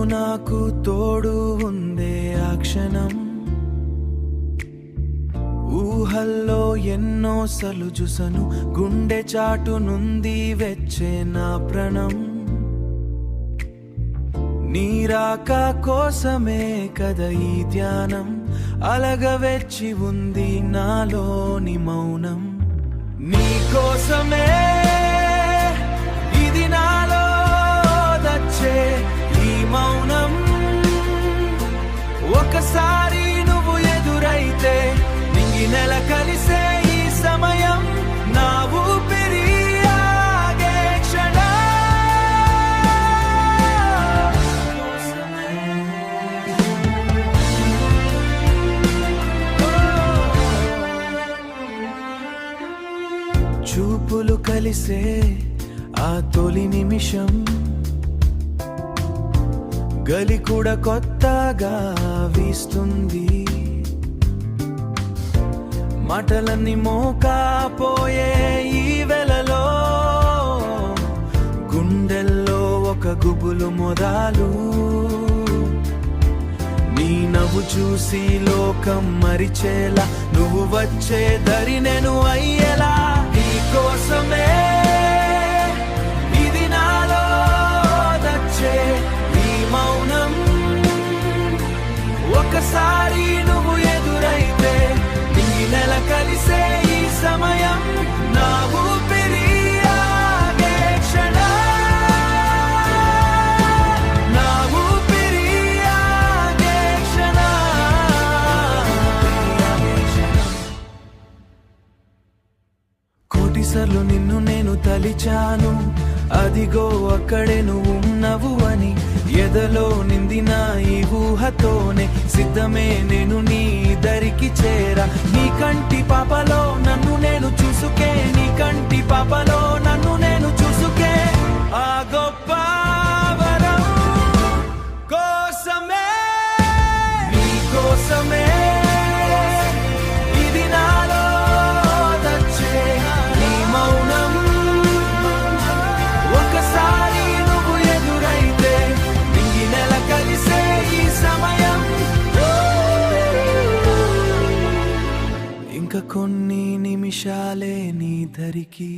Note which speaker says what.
Speaker 1: నాకు తోడు ఉందే ఆ క్షణం. ఊహల్లో ఎన్నో సలుజుసను, గుండె చాటునుంది వెచ్చే నా ప్రణం. నీరాక కోసమే కద ఈ ధ్యానం, అలగవెచ్చి ఉంది నాలోని మౌనం. నీ కోసమే ఇది నాలో దచ్చే ఈ మౌనం. ఒకసారి నువ్వు ఎదురైతే నింగి నెల కలిసే ఈ సమయం, నా ఊపిరి ఆగే క్షణం. చూపులు కలిసే ఆ తొలి నిమిషం, గలి కూడా కొత్తగా వీస్తుంది. మాటలన్నీ మోకాపోయే ఈ వెలలో, గుండెల్లో ఒక గుబులు మొదలు. నీ నవ్వు చూసి లోకం మరిచేలా, నువ్వు వచ్చే దరి నేను అయ్యేలా. నీ కోసమే ఇది నాలో దచ్చే ఈ మౌనం. ఒకసారి నువ్వు ఎదురైతే నింగి నెల కలిసే ఈ సమయం, నా ఊపిరి ఆగే క్షణం. నా ఊపిరి ఆగే క్షణం. కోటిసార్లు నిన్ను నేను తలిచాను, అదిగో అక్కడే నువ్వు ఉన్నవు అని. ఎదలో నిందిన ఈ ఊహతోనే సిద్ధమే నేను నీ దరికి చేరా. నీ కంటి పాపలో నన్ను నేను చూసుకే, నీ కంటి పాపలో నన్ను నేను చూసుకే. ఆ గొప్ప వరం కోసమే, నీ కోసమే ఇది నాలో దచ్చే ఈ మౌనం. ఒకసారి నువ్వు ఎదురైతే నింగి నెల కలిసే ఈ సమయం. ఇంకా కొన్ని నిమిషాలే నీ దరికి.